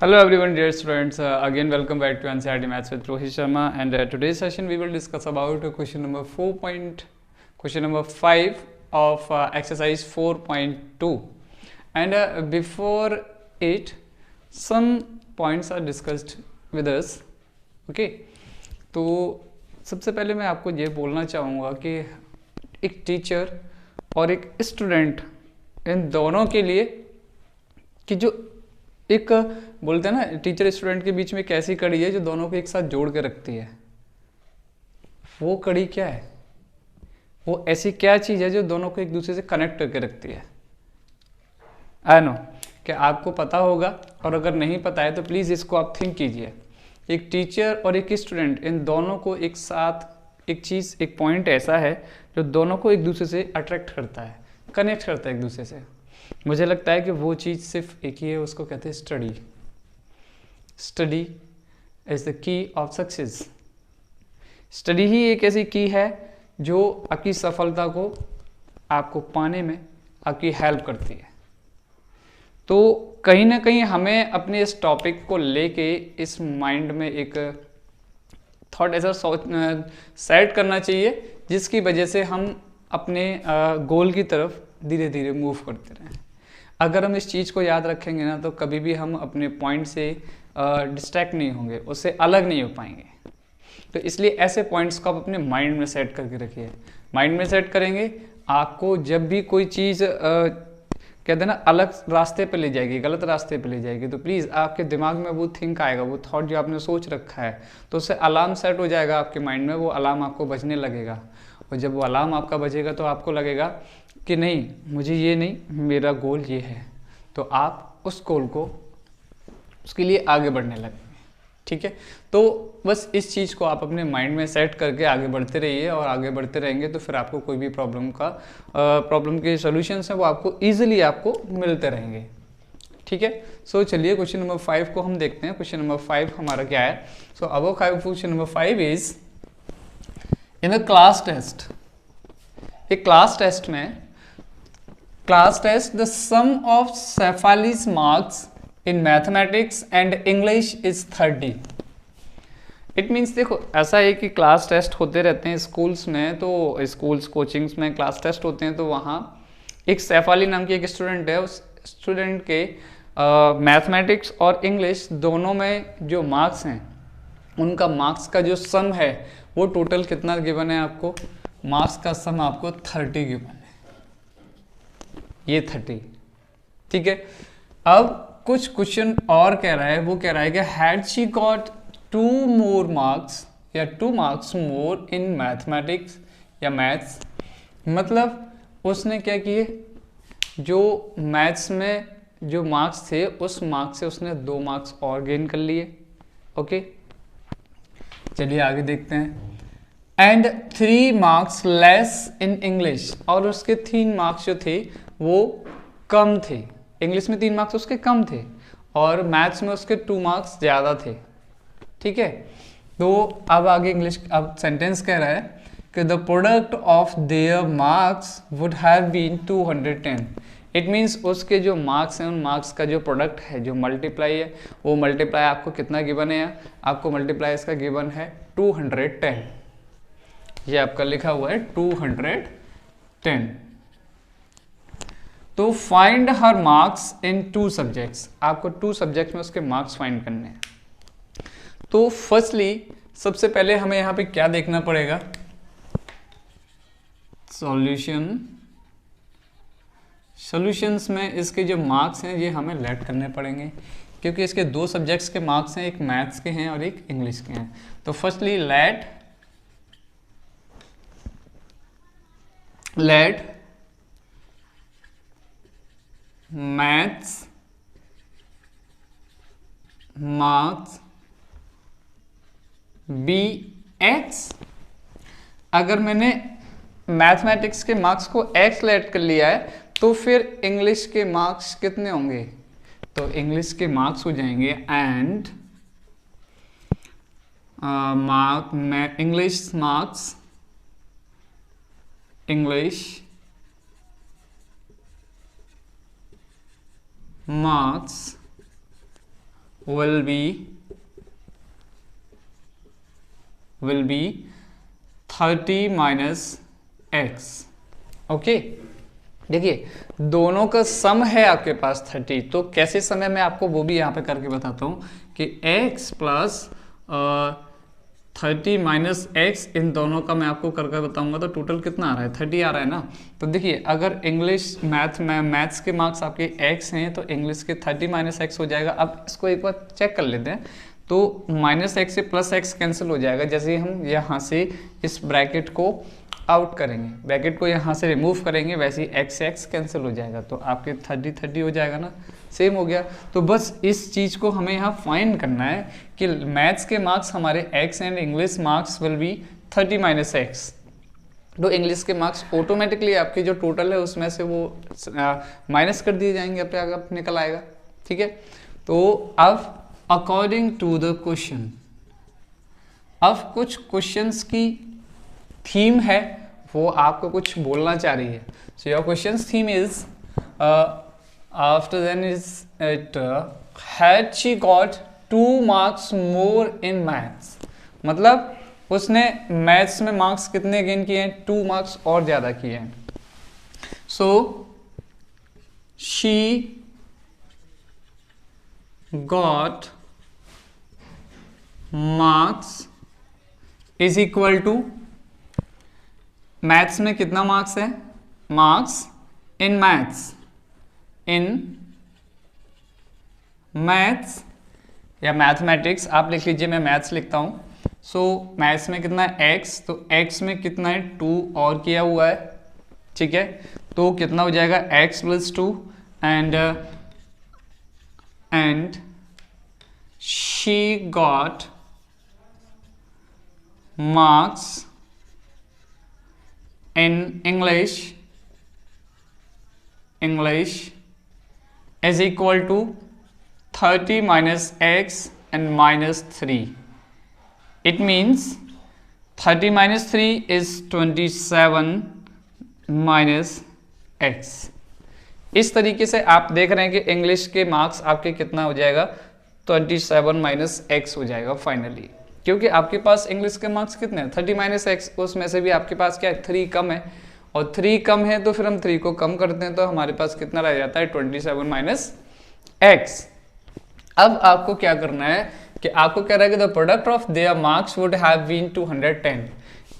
Hello everyone, dear students. Again, welcome back to NCERT Maths with Rohit Sharma. And today's session we will discuss about question number 5 of exercise 4.2. And before it, some points are discussed with us. Okay, तो सबसे पहले मैं आपको ये बोलना चाहूँगा कि एक टीचर और एक स्टूडेंट इन दोनों के लिए कि जो एक बोलते हैं ना टीचर स्टूडेंट के बीच में एक ऐसी कड़ी है जो दोनों को एक साथ जोड़ के रखती है। वो कड़ी क्या है? वो ऐसी क्या चीज़ है जो दोनों को एक दूसरे से कनेक्ट करके रखती है? आई नो कि आपको पता होगा, और अगर नहीं पता है तो प्लीज़ इसको आप थिंक कीजिए। एक टीचर और एक स्टूडेंट, इन दोनों को एक साथ एक चीज़, एक पॉइंट ऐसा है जो दोनों को एक दूसरे से अट्रैक्ट करता है, कनेक्ट करता है एक दूसरे से। मुझे लगता है कि वो चीज़ सिर्फ एक ही है, उसको कहते हैं study. Study is the key of success. Study ही एक ऐसी की है जो आपकी सफलता को आपको पाने में आपकी हेल्प करती है। तो कहीं ना कहीं हमें अपने इस टॉपिक को लेके इस माइंड में एक थॉट ऐसा सेट करना चाहिए जिसकी वजह से हम अपने गोल की तरफ धीरे धीरे मूव करते रहें। अगर हम इस चीज़ को याद रखेंगे ना तो कभी भी हम अपने पॉइंट से डिस्ट्रैक्ट नहीं होंगे, उससे अलग नहीं हो पाएंगे। तो इसलिए ऐसे पॉइंट्स को आप अपने माइंड में सेट करके रखिए। माइंड में सेट करेंगे, आपको जब भी कोई चीज़ कहते हैं ना अलग रास्ते पे ले जाएगी, गलत रास्ते पे ले जाएगी, तो प्लीज़ आपके दिमाग में वो थिंक आएगा, वो थॉट जो आपने सोच रखा है, तो उससे अलार्म सेट हो जाएगा आपके माइंड में। वो अलार्म आपको बजने लगेगा, और जब वो अलार्म आपका बजेगा तो आपको लगेगा कि नहीं, मुझे ये नहीं, मेरा गोल ये है। तो आप उस गोल को, उसके लिए आगे बढ़ने लगेंगे। ठीक है, तो बस इस चीज़ को आप अपने माइंड में सेट करके आगे बढ़ते रहिए, और आगे बढ़ते रहेंगे तो फिर आपको कोई भी प्रॉब्लम के सॉल्यूशंस हैं वो आपको ईजिली आपको मिलते रहेंगे। ठीक है, सो चलिए क्वेश्चन नंबर 5 को हम देखते हैं। क्वेश्चन नंबर 5 हमारा क्या है? सो अब question number 5 is in the class test. एक क्लास टेस्ट में, class test, the sum of Shefali's marks in mathematics and English is 30। It means देखो, ऐसा है कि क्लास टेस्ट होते रहते हैं स्कूल्स में, तो स्कूल्स कोचिंग्स में क्लास टेस्ट होते हैं। तो वहाँ एक सैफाली नाम की एक स्टूडेंट है, उस स्टूडेंट के मैथमेटिक्स और इंग्लिश दोनों में जो मार्क्स हैं, उनका मार्क्स का जो सम है वो टोटल कितना गिवन है आपको? मार्क्स का सम आपको 30 गिवन है, ये 30। ठीक है, अब कुछ क्वेश्चन और कह रहा है, वो कह रहा है कि had she got 2 more marks या 2 मार्क्स मोर इन मैथमेटिक्स या मैथ्स, मतलब उसने क्या किए, जो मैथ्स में जो मार्क्स थे उस मार्क्स से उसने 2 मार्क्स और गेन कर लिए। ओके, चलिए आगे देखते हैं। And 3 marks less in English, और उसके 3 मार्क्स जो थे वो कम थे। इंग्लिश में 3 मार्क्स उसके कम थे और मैथ्स में उसके 2 मार्क्स ज़्यादा थे। ठीक है, तो अब आगे इंग्लिश, अब सेंटेंस कह रहा है कि the product of their marks would have been 210। It means उसके जो मार्क्स हैं, उन मार्क्स का जो प्रोडक्ट है, जो मल्टीप्लाई है, वो मल्टीप्लाई आपको कितना गिवन है? आपको मल्टीप्लाई इसका गिवन है 210। ये आपका लिखा हुआ है 210। तो find her marks in 2 subjects. आपको 2 सब्जेक्ट्स में उसके मार्क्स फाइंड करने हैं। तो फर्स्टली सबसे पहले हमें यहां पे क्या देखना पड़ेगा? सॉल्यूशंस में इसके जो मार्क्स हैं ये हमें लेट करने पड़ेंगे, क्योंकि इसके 2 सब्जेक्ट्स के मार्क्स हैं, एक मैथ्स के हैं और एक इंग्लिश के हैं। तो firstly let maths marks be x. अगर मैंने मैथमेटिक्स के मार्क्स को एक्स लेट कर लिया है तो फिर इंग्लिश के मार्क्स कितने होंगे? तो इंग्लिश के मार्क्स हो जाएंगे and English marks will be 30 minus x. Okay, देखिए दोनों का सम है आपके पास 30, तो कैसे सम है मैं आपको वो भी यहाँ पे करके बताता हूँ कि x प्लस 30 माइनस एक्स, इन दोनों का मैं आपको करके बताऊंगा तो टोटल कितना आ रहा है, 30 आ रहा है ना। तो देखिए अगर इंग्लिश मैथ्स के मार्क्स आपके x हैं तो इंग्लिश के 30 माइनस एक्स हो जाएगा। अब इसको एक बार चेक कर लेते हैं, तो माइनस एक्स से प्लस एक्स कैंसिल हो जाएगा जैसे हम यहाँ से इस ब्रैकेट को आउट करेंगे, ब्रैकेट को यहाँ से रिमूव करेंगे, वैसे ही एक्स से एक्स कैंसिल हो जाएगा, तो आपके 30 हो जाएगा ना, सेम हो गया। तो बस इस चीज़ को हमें यहाँ फाइंड करना है कि मैथ्स के मार्क्स हमारे x and English marks will be 30 minus x. तो इंग्लिश के मार्क्स ऑटोमेटिकली आपके जो टोटल है उसमें से वो माइनस कर दिए जाएंगे, आप निकल आएगा। ठीक है, तो अब अकॉर्डिंग टू द क्वेश्चन, अब कुछ क्वेश्चंस की थीम है वो आपको कुछ बोलना चाह रही है। So your questions theme is after then is it had she got 2 marks more in maths, मतलब उसने मैथ्स में मार्क्स कितने गेन किए हैं, 2 मार्क्स और ज़्यादा किए हैं। So she got marks is equal to, maths में कितना मार्क्स है, मार्क्स इन मैथ्स या मैथमेटिक्स आप लिख लीजिए, मैं मैथ्स लिखता हूँ। सो मैथ्स में कितना है x, तो x में कितना है 2 और किया हुआ है, ठीक है, तो कितना हो जाएगा x plus 2 and she got marks in English is equal to 30 minus x and minus 3. It means 30 minus 3 is 27 minus x. इस तरीके से आप देख रहे हैं कि इंग्लिश के मार्क्स आपके कितना हो जाएगा, 27 माइनस एक्स हो जाएगा फाइनली, क्योंकि आपके पास इंग्लिश के मार्क्स कितने हैं 30 माइनस एक्स, उसमें से भी आपके पास क्या है 3 कम है, और 3 कम है तो फिर हम 3 को कम करते हैं तो हमारे पास कितना रह जाता है 27 माइनस एक्स। अब आपको क्या करना है कि आपको कह रहा है कि the product of their marks would have been 210।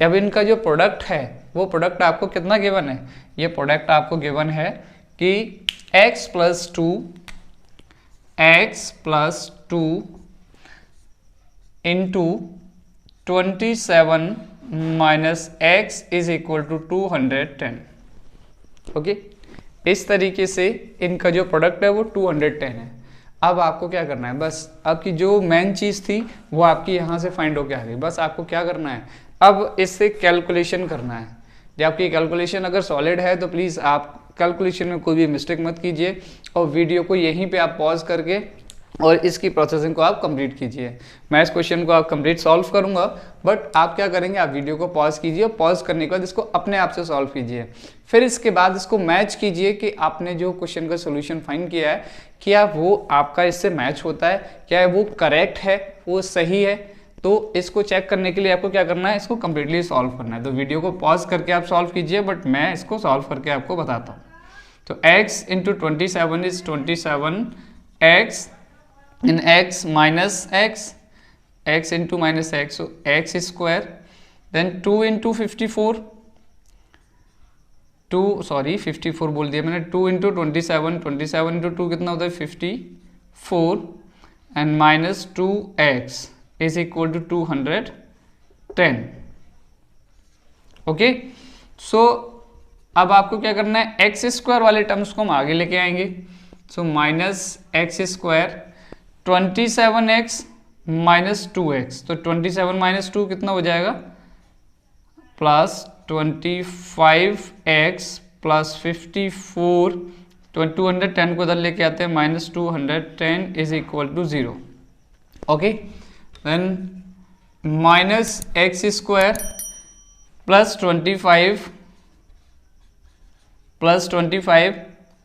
अब इनका जो प्रोडक्ट है वो प्रोडक्ट आपको कितना गिवन है, ये प्रोडक्ट आपको गिवन है कि x plus 2 into 27 minus x is equal to 210। Okay, इस तरीके से इनका जो प्रोडक्ट है वो 210 है। अब आपको क्या करना है, बस आपकी जो मेन चीज़ थी वो आपकी यहाँ से फाइंड होके आ गई, बस आपको क्या करना है अब इससे कैलकुलेशन करना है। जब आपकी कैलकुलेशन अगर सॉलिड है तो प्लीज़ आप कैलकुलेशन में कोई भी मिस्टेक मत कीजिए और वीडियो को यहीं पे आप पॉज करके और इसकी प्रोसेसिंग को आप कंप्लीट कीजिए। मैं इस क्वेश्चन को आप कंप्लीट सॉल्व करूंगा, बट आप क्या करेंगे, आप वीडियो को पॉज कीजिए और पॉज करने के बाद इसको अपने आप से सॉल्व कीजिए। फिर इसके बाद इसको मैच कीजिए कि आपने जो क्वेश्चन का सोल्यूशन फाइंड किया है क्या वो आपका इससे मैच होता है, क्या वो करेक्ट है, वो सही है। तो इसको चेक करने के लिए आपको क्या करना है, इसको कंप्लीटली सॉल्व करना है। तो वीडियो को पॉज करके आप सॉल्व कीजिए, बट मैं इसको सॉल्व करके आपको बताता हूँ। तो x into 27 is 27x in x minus x into minus x, so x square, then 2 into 54 54 बोल दिया मैंने, 2 into 27 into 2 कितना होता है 54 and minus 2x is equal to 210। Okay, सो अब आपको क्या करना है, एक्स स्क्वायर वाले टर्म्स को हम आगे लेके आएंगे। So minus x square 27x minus 2x, तो 27 माइनस 2 कितना हो जाएगा, प्लस 25x प्लस 54, 210 को इधर लेके आते हैं, minus 210 is equal to 0। Okay, then minus x square plus 25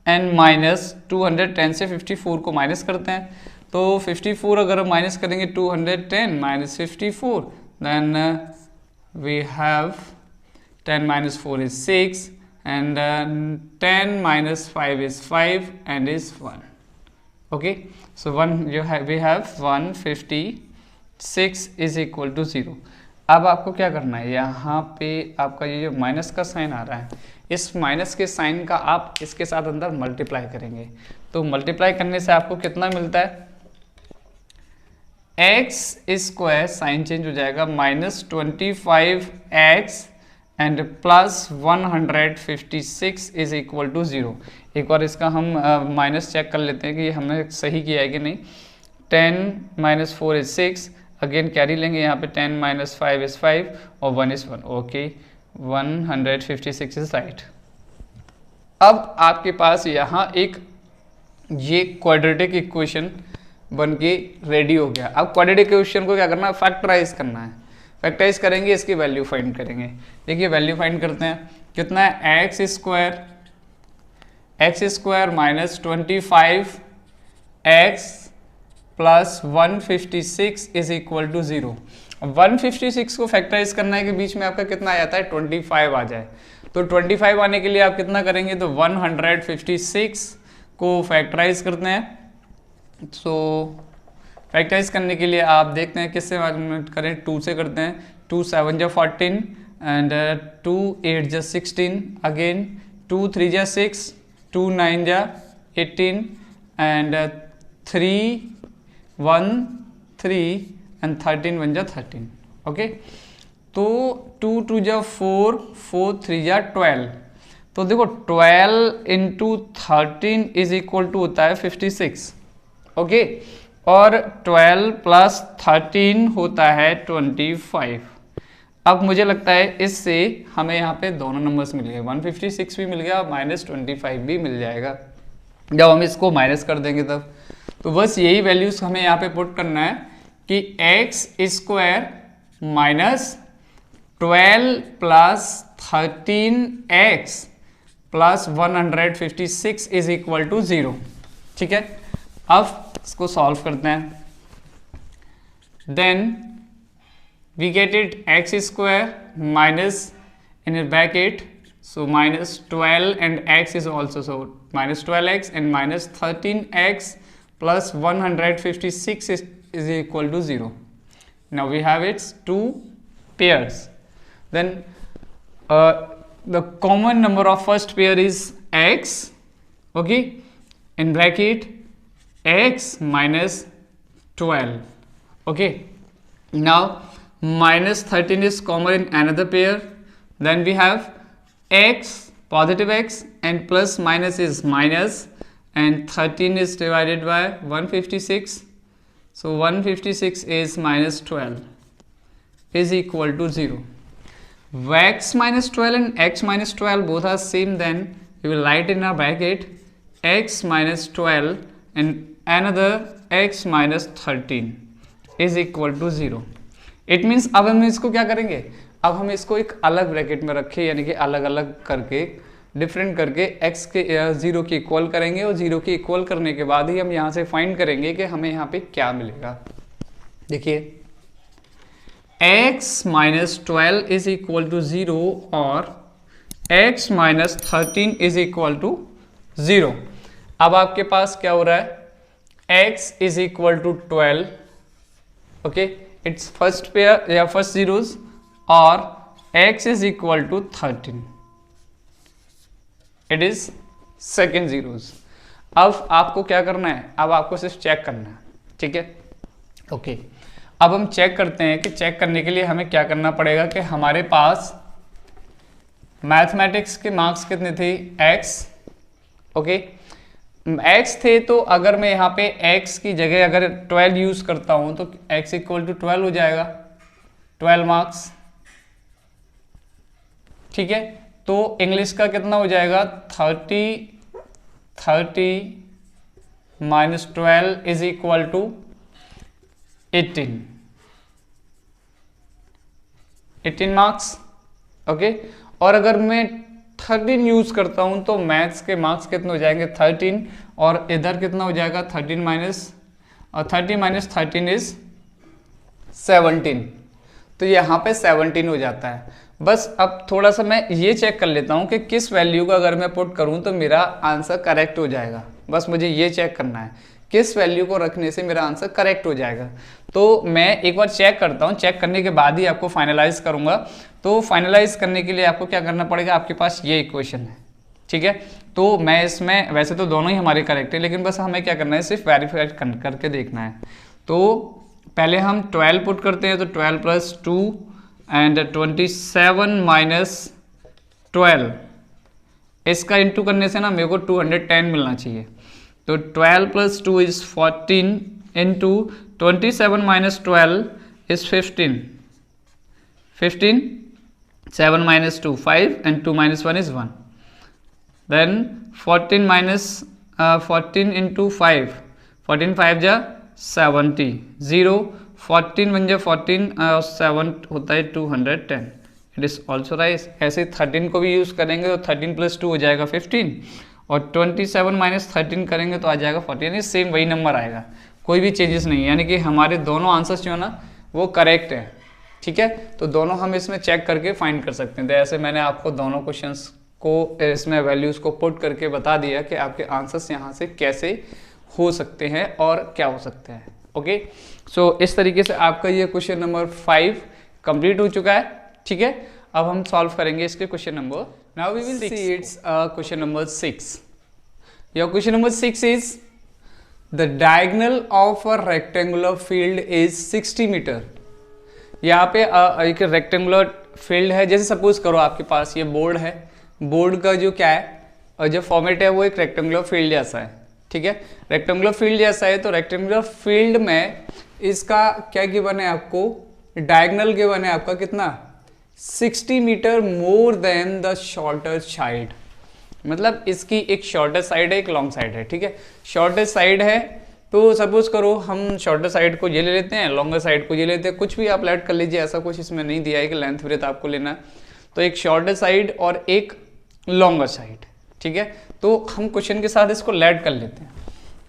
and minus 210 से 54 को माइनस करते हैं तो 54 अगर हम माइनस करेंगे 210 minus 54, then we have 10 minus 4 is 6 and 10 minus 5 is 5 and is 1. Okay, so we have 156 is equal to 0. अब आपको क्या करना है, यहाँ पे आपका ये जो माइनस का साइन आ रहा है, इस माइनस के साइन का आप इसके साथ अंदर मल्टीप्लाई करेंगे। तो मल्टीप्लाई करने से आपको कितना मिलता है, एक्स स्क्वायर साइन चेंज हो जाएगा -25x and plus 156 is equal to 0। एक बार इसका हम माइनस चेक कर लेते हैं कि हमने सही किया है कि नहीं। 10 माइनस 4 इज 6, अगेन कैरी लेंगे यहाँ पे 10 माइनस 5 इज 5 और 1 इज 1। Okay, 156 is right. अब आपके पास यहाँ एक ये क्वाड्रेटिक इक्वेशन बन के रेडी हो गया। अब क्वाड्रेटिक इक्वेशन को क्या करना है, फैक्टराइज करना है। फैक्टराइज करेंगे, इसकी वैल्यू फाइंड करेंगे। देखिए वैल्यू फाइंड करते हैं, कितना है, x square minus 25 x plus 156 is equal to 0। 156 को फैक्टराइज करना है कि बीच में आपका कितना आ जाता है, 25 आ जाए। तो 25 आने के लिए आप कितना करेंगे, तो 156 को फैक्टराइज करते हैं। सो फैक्टराइज करने के लिए आप देखते हैं किससे करें, 2 से करते हैं। 2 7 जा 14 एंड 2 8 जा 16, अगेन 2 3 जा 6, 2 9 जा 18 एंड 3 1 3 एंड 13 1 जा 13। ओके, तो 2 2 जा 4, 4 3 जा 12। तो देखो 12 इंटू 13 इज इक्वल टू होता है 56। ओके, और 12 प्लस 13 होता है 25। अब मुझे लगता है इससे हमें यहाँ पे दोनों नंबर्स मिल गए, 156 भी मिल गया और -25 भी मिल जाएगा जब हम इसको माइनस कर देंगे तब। तो बस यही वैल्यूज हमें यहाँ पे पुट करना है कि x square minus 12 plus 13x plus 156 is equal to 0। ठीक है, अब इसको सॉल्व करते हैं। Then we get it x square minus in bracket, so -12 and x is also, so -12x and -13x plus 156 is equal to 0. Now we have its two pairs. Then the common number of first pair is x, okay, in bracket x minus 12. Okay, now -13 is common in another pair. Then we have x, positive x, and plus minus is minus, and 13 is divided by 156. So 156 is -12 is equal to 0. X minus 12 and x minus 12 both are same, then we will write in our bracket x minus 12 and another x minus 13 is equal to 0. It means अब हम इसको क्या करेंगे, अब हम इसको एक अलग ब्रैकेट में रखें, यानी कि अलग अलग करके डिफरेंट करके x के 0 की इक्वल करेंगे और 0 की इक्वल करने के बाद ही हम यहाँ से फाइंड करेंगे कि हमें यहाँ पे क्या मिलेगा। देखिए x minus 12 is equal to 0 और x minus 13 is equal to 0। अब आपके पास क्या हो रहा है, x is equal to 12, okay, it's first pair या फर्स्ट जीरोस, और x is equal to 13, it is second zeros. अब आपको क्या करना है, अब आपको सिर्फ चेक करना है, ठीक है, ओके। अब हम चेक करते हैं कि चेक करने के लिए हमें क्या करना पड़ेगा कि हमारे पास मैथमेटिक्स के मार्क्स कितने थे, x, ओके, x थे। तो अगर मैं यहाँ पे x की जगह अगर 12 यूज करता हूं तो x इक्वल टू 12 हो जाएगा, 12 मार्क्स, ठीक है। तो इंग्लिश का कितना हो जाएगा, 30 minus 12 is equal to 18 marks, okay. और अगर मैं 13 यूज करता हूं तो मैथ्स के मार्क्स कितने हो जाएंगे, 13, और इधर कितना हो जाएगा 13 माइनस और 30 माइनस 13 इज 17, तो यहाँ पे 17 हो जाता है। बस अब थोड़ा सा मैं ये चेक कर लेता हूँ कि किस वैल्यू का अगर मैं पुट करूँ तो मेरा आंसर करेक्ट हो जाएगा। बस मुझे ये चेक करना है किस वैल्यू को रखने से मेरा आंसर करेक्ट हो जाएगा। तो मैं एक बार चेक करता हूँ, चेक करने के बाद ही आपको फाइनलाइज करूँगा। तो फाइनलाइज करने के लिए आपको क्या करना पड़ेगा, आपके पास ये इक्वेशन है, ठीक है। तो मैं इसमें वैसे तो दोनों ही हमारे करेक्ट है, लेकिन बस हमें क्या करना है, सिर्फ वेरीफाई करके देखना है। तो पहले हम 12 पुट करते हैं, तो 12 प्लस 2 एंड 27 माइनस 12, इसका इंटू करने से ना मेरे को 210 मिलना चाहिए। तो 12 plus 2 is 14 into 27 minus 12 is 15, 7 minus 2 5 and 2 minus 1 is 1. Then 14 minus 14 into 5, 14 5 जा 70, 0 14 बन जा 14 7 होता है 210, इट इज ऑल्सो राइट। ऐसे 13 को भी यूज़ करेंगे तो 13 प्लस 2 हो जाएगा 15, और 27 माइनस 13 करेंगे तो आ जाएगा 14, यानी सेम वही नंबर आएगा, कोई भी चेंजेस नहीं है। यानी कि हमारे दोनों आंसर्स जो है ना वो करेक्ट है, ठीक है। तो दोनों हम इसमें चेक करके फाइंड कर सकते हैं। तो ऐसे मैंने आपको दोनों क्वेश्चंस को इसमें वैल्यूज़ को पुट करके बता दिया कि आपके आंसर्स यहाँ से कैसे हो सकते हैं और क्या हो सकते हैं। ओके, सो इस तरीके से आपका ये क्वेश्चन नंबर 5 कंप्लीट हो चुका है, ठीक है। अब हम सॉल्व करेंगे इसके question number, now we will see it's question number 6। Your question number 6 is the diagonal of a rectangular field is 60 metre. यहाँ पे एक रेक्टेंगुलर फील्ड है, जैसे सपोज करो आपके पास ये बोर्ड है, बोर्ड का जो क्या है और जो फॉर्मेट है वो एक रेक्टेंगुलर फील्ड जैसा है, ठीक है। रेक्टेंगुलर फील्ड जैसा है, तो रेक्टेंगुलर फील्ड में इसका क्या गिवन है आपको, डायगोनल गिवन है आपका कितना, 60 metre more than the shorter side. मतलब इसकी एक शॉर्टर साइड है, एक लॉन्ग साइड है, ठीक है। शॉर्टर साइड है तो सपोज करो हम शॉर्टर साइड को ये ले लेते हैं, लॉन्गर साइड को ये लेते हैं, कुछ भी आप ऐड कर लीजिए, ऐसा कुछ इसमें नहीं दिया है कि लेंथ ब्रेथ आपको लेना है। तो एक शॉर्टर साइड और एक लॉन्गर साइड, ठीक है। तो हम क्वेश्चन के साथ इसको लेट कर लेते हैं।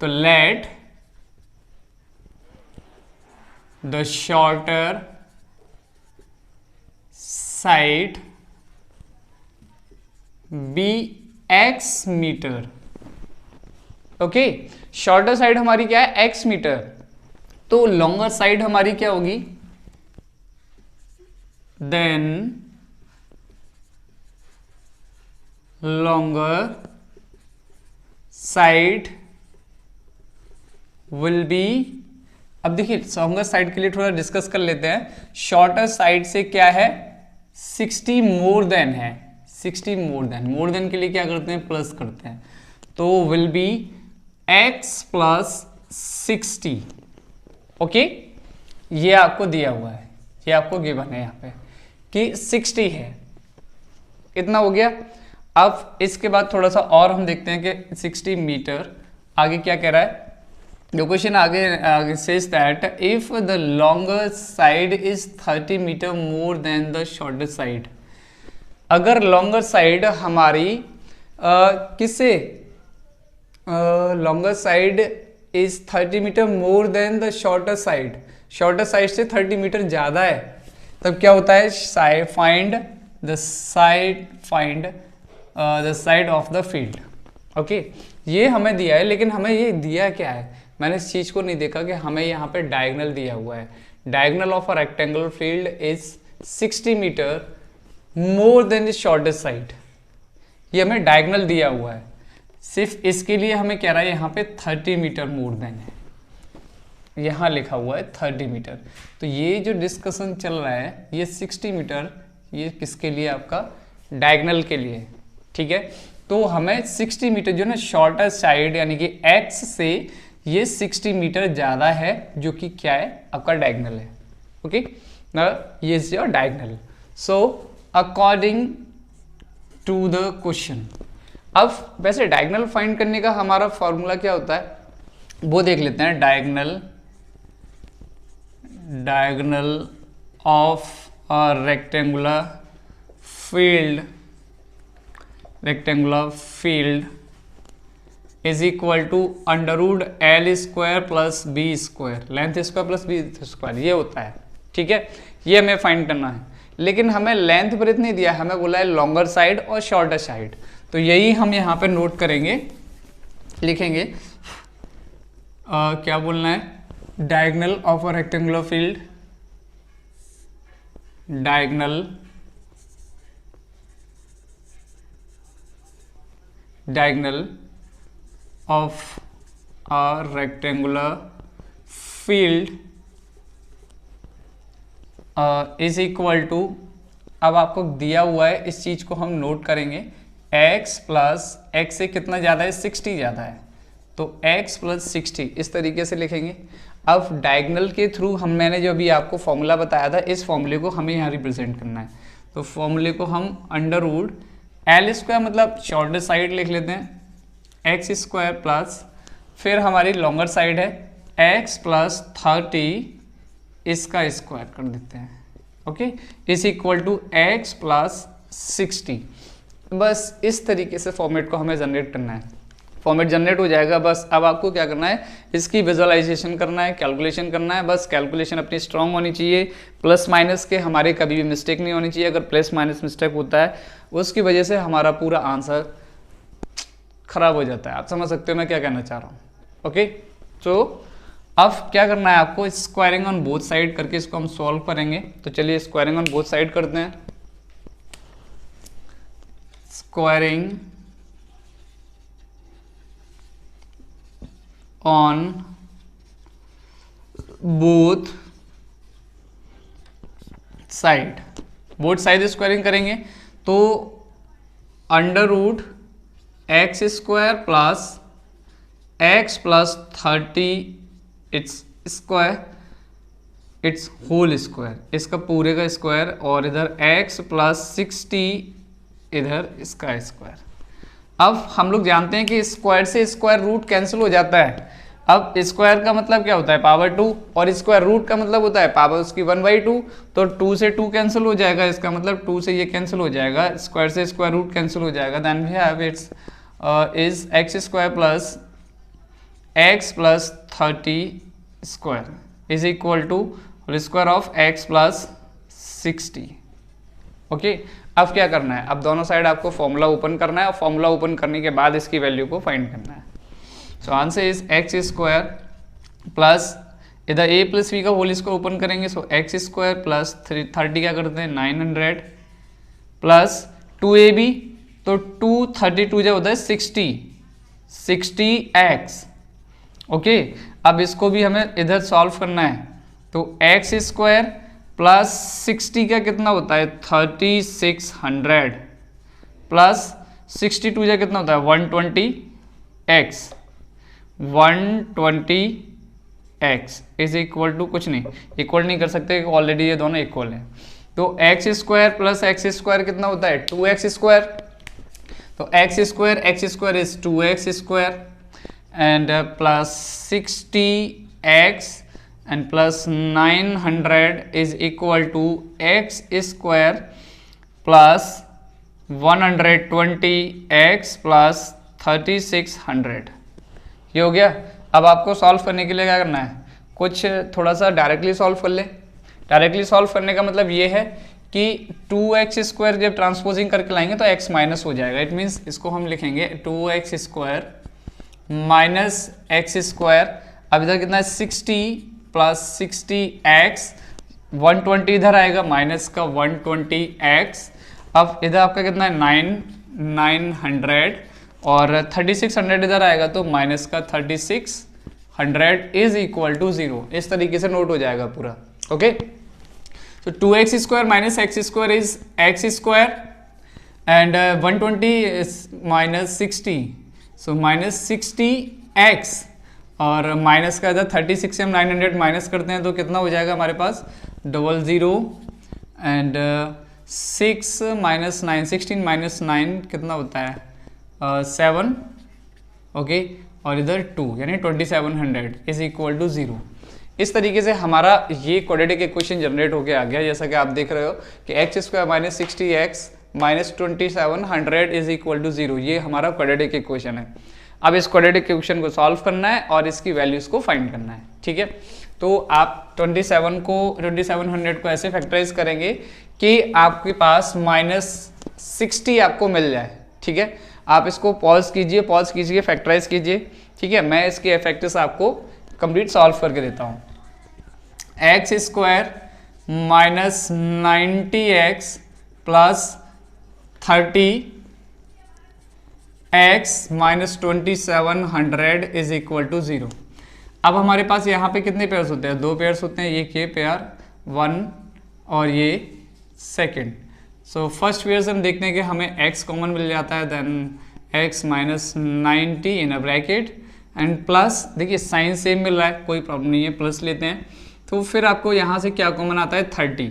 तो let the shorter side be x metre. Okay, shorter side हमारी क्या है, x मीटर, तो लॉन्गर साइड हमारी क्या होगी, then longer side will be. अब देखिए लॉन्गर साइड के लिए थोड़ा डिस्कस कर लेते हैं। शॉर्टर साइड से क्या है, 60 मोर देन है, 60 मोर देन के लिए क्या करते हैं, प्लस करते हैं, तो will be x plus 60। Okay, ये आपको दिया हुआ है, ये आपको गिवन है यहाँ पे कि 60 है, इतना हो गया। अब इसके बाद थोड़ा सा और हम देखते हैं कि 60 मीटर आगे क्या कह रहा है। जो क्वेश्चन आगे says that if the longer side is 30 metre more than the shorter side. अगर लॉन्गर साइड हमारी किससे, longer side is 30 metre more than the shorter side, shorter side से 30 मीटर ज़्यादा है, तब क्या होता है, find the side of the field. Okay, ये हमें दिया है, लेकिन हमें ये दिया क्या है, मैंने इस चीज़ को नहीं देखा कि हमें यहाँ पे डायगोनल दिया हुआ है। Diagonal of a rectangular field is 60 metre more than the shorter side, ये हमें डायगोनल दिया हुआ है। सिर्फ इसके लिए हमें कह रहा है यहाँ पे 30 मीटर मोर देन है, यहाँ लिखा हुआ है 30 मीटर। तो ये जो डिस्कशन चल रहा है ये 60 मीटर, ये किसके लिए, आपका डायगोनल के लिए, ठीक है। तो हमें 60 मीटर जो ना शॉर्टर साइड यानी कि x से ये 60 मीटर ज़्यादा है, जो कि क्या है, आपका डायगोनल है। ओके, ये is your diagonal. So according to the question, अब वैसे डायगोनल फाइंड करने का हमारा फॉर्मूला क्या होता है वो देख लेते हैं। Diagonal of a rectangular field is equal to under root L square plus B square, length square plus B square, ये होता है। ठीक है, ये हमें फाइंड करना है, लेकिन हमें लेंथ ब्रेथ नहीं दिया, हमें बोला है लॉन्गर साइड और शॉर्टर साइड, तो यही हम यहाँ पे नोट करेंगे, लिखेंगे। क्या बोलना है, diagonal of a rectangular field, diagonal of a rectangular field is equal to, अब आपको दिया हुआ है, इस चीज को हम नोट करेंगे, x प्लस एक्स से कितना ज़्यादा है, 60 ज़्यादा है, तो x प्लस 60 इस तरीके से लिखेंगे। अब डायगोनल के थ्रू मैंने जो अभी आपको फॉर्मूला बताया था, इस फॉर्मूले को हमें यहाँ रिप्रेजेंट करना है, तो फॉर्मूले को हम अंडर रूट एल स्क्वायर मतलब शॉर्टर साइड लिख लेते हैं, एक्स स्क्वायर प्लस फिर हमारी लॉन्गर साइड है एक्स प्लस 30 इसका स्क्वायर कर देते हैं, okay, is equal to x plus 60। बस इस तरीके से फॉर्मेट को हमें जनरेट करना है, फॉर्मेट जनरेट हो जाएगा। बस अब आपको क्या करना है, इसकी विजुअलाइजेशन करना है, कैलकुलेशन करना है। बस कैलकुलेशन अपनी स्ट्रांग होनी चाहिए, प्लस माइनस के हमारे कभी भी मिस्टेक नहीं होनी चाहिए। अगर प्लस माइनस मिस्टेक होता है उसकी वजह से हमारा पूरा आंसर खराब हो जाता है। आप समझ सकते हो मैं क्या कहना चाह रहा हूँ, ओके। तो अब क्या करना है आपको, स्क्वायरिंग ऑन बोथ साइड करके इसको हम सॉल्व करेंगे। तो चलिए स्क्वायरिंग ऑन बोथ साइड करते हैं। Squaring on both side, both side squaring करेंगे तो under root x square plus x plus 30 it's square, it's whole square, इसका पूरे का स्क्वायर, और इधर x प्लस 60 इधर इसका स्क्वायर। अब हम लोग जानते हैं कि स्क्वायर से स्क्वायर रूट कैंसिल हो जाता है। अब स्क्वायर का मतलब क्या होता है, पावर 2, और स्क्वायर रूट का मतलब होता है पावर उसकी 1/2, तो 2 से 2 कैंसिल हो जाएगा, इसका मतलब 2 से ये कैंसिल हो जाएगा, स्क्वायर से स्क्वायर रूट कैंसिल हो जाएगा। Then we have it's is x square plus x plus 30 square is equal to whole square of x plus 60, okay. अब क्या करना है, अब दोनों साइड आपको फॉर्मूला ओपन करना है, और फॉर्मूला ओपन करने के बाद इसकी वैल्यू को फाइंड करना है। So answer is x square plus इधर ए प्लस बी का होल स्क्वायर ओपन करेंगे, सो एक्स स्क्वायर प्लस 30 क्या करते हैं 900 प्लस 2ab, तो 232 जो होता है 60x, ओके। अब इसको भी हमें इधर सॉल्व करना है, तो एक्स स्क्वायर प्लस 60 का कितना होता है 3600 प्लस 62 का कितना होता है 120x, 120x is equal to कुछ नहीं, इक्वल नहीं कर सकते, ऑलरेडी ये दोनों इक्वल हैं। तो x square plus x square कितना होता है 2x स्क्वायर, तो x square is 2x square and plus 60x and plus 900 is equal to x square plus 120x plus 3600। ये हो गया। अब आपको सॉल्व करने के लिए क्या करना है, कुछ थोड़ा सा डायरेक्टली सॉल्व कर ले। डायरेक्टली सॉल्व करने का मतलब ये है कि 2x स्क्वायर जब ट्रांसपोजिंग करके लाएंगे तो x माइनस हो जाएगा। इट मीन्स इसको हम लिखेंगे 2x square minus x square, अब इधर कितना है 60 प्लस 60x, 120 इधर आएगा माइनस का 120x, अब इधर आपका कितना है 900 और 3600 इधर आएगा तो माइनस का 3600 इज इक्वल टू 0। इस तरीके से नोट हो जाएगा पूरा, ओके। तो 2x square minus x square is x square and 120 minus 60, so minus 60x, और माइनस का इधर 36 से हम 900 माइनस करते हैं तो कितना हो जाएगा हमारे पास 00 एंड 6 माइनस 9, 16 माइनस 9 कितना होता है 7, ओके, और इधर 2 यानी 2700 इज इक्वल टू 0। इस तरीके से हमारा ये क्वाड्रेटिक इक्वेशन जनरेट होके आ गया। जैसा कि आप देख रहे हो कि x square minus 60x minus 2700 is equal to 0, ये हमारा क्वाड्रेटिक इक्वेशन है। अब इस क्वाड्रेटिक इक्वेशन को सॉल्व करना है और इसकी वैल्यूज को फाइंड करना है, ठीक है। तो आप 2700 को ऐसे फैक्टराइज करेंगे कि आपके पास -60 आपको मिल जाए, ठीक है। आप इसको पॉज कीजिए, फैक्टराइज कीजिए, ठीक है। मैं इसके इफेक्ट्स आपको कंप्लीट सॉल्व करके देता हूँ। X square minus 90x plus 30x minus 2700 is equal to 0। अब हमारे पास यहाँ पे कितने पेयर्स होते हैं? 2 पेयर्स होते हैं, ये पेयर 1 और ये सेकंड। सो फर्स्ट पेयर से हम देखते हैं कि हमें x कॉमन मिल जाता है, then x minus 90 in a bracket and plus, देखिए साइन सेम मिल रहा है, कोई प्रॉब्लम नहीं है, प्लस लेते हैं। तो फिर आपको यहाँ से क्या कॉमन आता है? 30।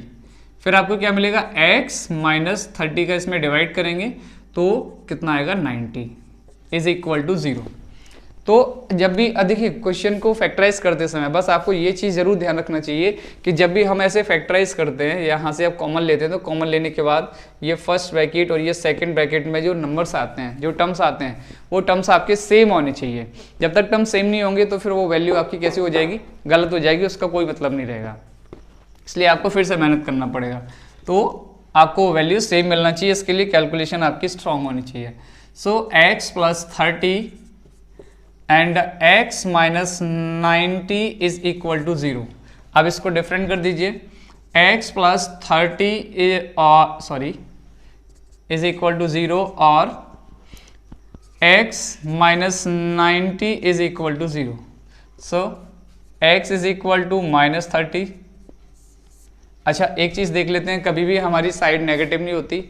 फिर आपको क्या मिलेगा? x माइनस 30 का इसमें डिवाइड करेंगे तो कितना आएगा? 90 इज इक्वल टू 0। तो जब भी देखिए क्वेश्चन को फैक्टराइज करते समय बस आपको ये चीज़ जरूर ध्यान रखना चाहिए कि जब भी हम ऐसे फैक्टराइज करते हैं, यहाँ से आप कॉमन लेते हैं, तो कॉमन लेने के बाद ये फर्स्ट ब्रैकेट और ये सेकंड ब्रैकेट में जो नंबर्स आते हैं, जो टर्म्स आते हैं, वो टर्म्स आपके सेम होने चाहिए। जब तक टर्म्स सेम नहीं होंगे तो फिर वो वैल्यू आपकी कैसी हो जाएगी? गलत हो जाएगी, उसका कोई मतलब नहीं रहेगा। इसलिए आपको फिर से मेहनत करना पड़ेगा। तो आपको वैल्यू सेम मिलना चाहिए, इसके लिए कैलकुलेशन आपकी स्ट्रांग होनी चाहिए। So x plus 30 and x minus 90 is equal to 0। अब इसको डिफरेंट कर दीजिए, x plus 30 is equal to 0 और x minus 90 is equal to 0। So x is equal to minus 30। अच्छा एक चीज़ देख लेते हैं, कभी भी हमारी साइड नेगेटिव नहीं होती,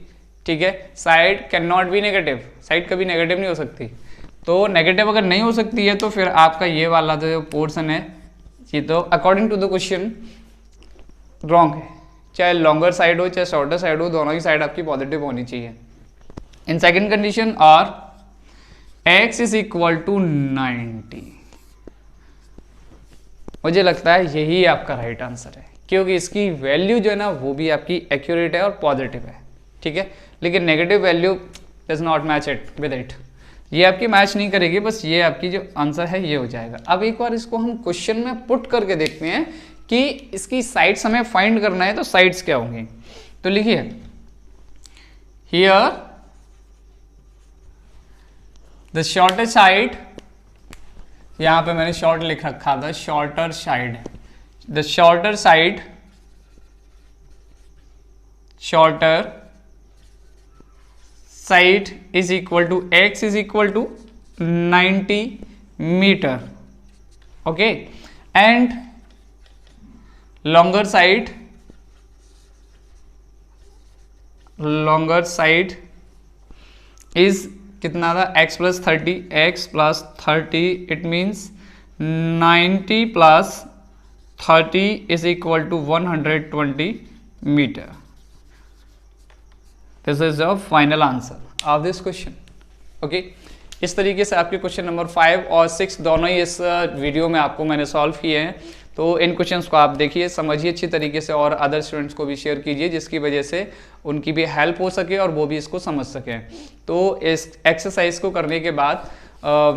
ठीक है। Side can not be negative, side कभी नेगेटिव नहीं हो सकती। तो नेगेटिव अगर नहीं हो सकती है तो फिर आपका ये वाला जो पोर्शन है ये तो according to the question wrong है। चाहे लॉन्गर साइड हो चाहे शॉर्टर साइड हो, दोनों ही साइड आपकी पॉजिटिव होनी चाहिए। इन सेकंड कंडीशन और x इज इक्वल टू 90, मुझे लगता है यही आपका राइट आंसर है, क्योंकि इसकी वैल्यू जो है ना वो भी आपकी एक्यूरेट है और पॉजिटिव है, ठीक है। लेकिन negative value does not match it with it, ये आपकी मैच नहीं करेगी, बस ये आपकी जो आंसर है ये हो जाएगा। अब एक बार इसको हम क्वेश्चन में पुट करके देखते हैं कि इसकी साइड्स हमें फाइंड करना है, तो साइड्स क्या होंगी। तो लिखिए हियर द शॉर्टर साइड, यहां पे मैंने शॉर्ट लिख रखा था, shorter side, the shorter side, shorter side is equal to x is equal to 90 metre, okay. And longer side is कितना था? x plus 30, x plus 30 it means 90 plus 30 is equal to 120 metre. This is the final answer of this question, okay. इस तरीके से आपके question number 5 और 6 दोनों ही इस video में आपको मैंने सॉल्व किए हैं। तो इन क्वेश्चंस को आप देखिए, समझिए अच्छी तरीके से और अदर स्टूडेंट्स को भी शेयर कीजिए, जिसकी वजह से उनकी भी हेल्प हो सके और वो भी इसको समझ सकें। तो इस एक्सरसाइज को करने के बाद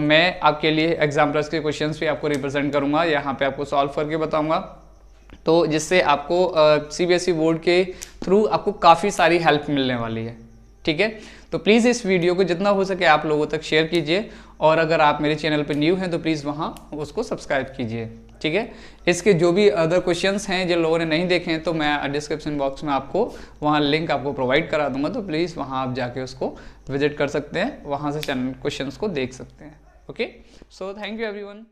मैं आपके लिए एग्जाम्पल्स के क्वेश्चंस भी आपको रिप्रेजेंट करूँगा, यहाँ पे आपको सॉल्व करके बताऊँगा, तो जिससे आपको CBSE बोर्ड के थ्रू आपको काफ़ी सारी हेल्प मिलने वाली है, ठीक है। तो प्लीज़ इस वीडियो को जितना हो सके आप लोगों तक शेयर कीजिए, और अगर आप मेरे चैनल पर न्यू हैं तो प्लीज़ वहाँ उसको सब्सक्राइब कीजिए, ठीक है। इसके जो भी अदर क्वेश्चंस हैं जिन लोगों ने नहीं देखे हैं, तो मैं डिस्क्रिप्शन बॉक्स में आपको वहाँ लिंक आपको प्रोवाइड करा दूंगा, तो प्लीज़ वहाँ आप जाके उसको विजिट कर सकते हैं, वहाँ से चैनल क्वेश्चंस को देख सकते हैं, okay. So thank you everyone.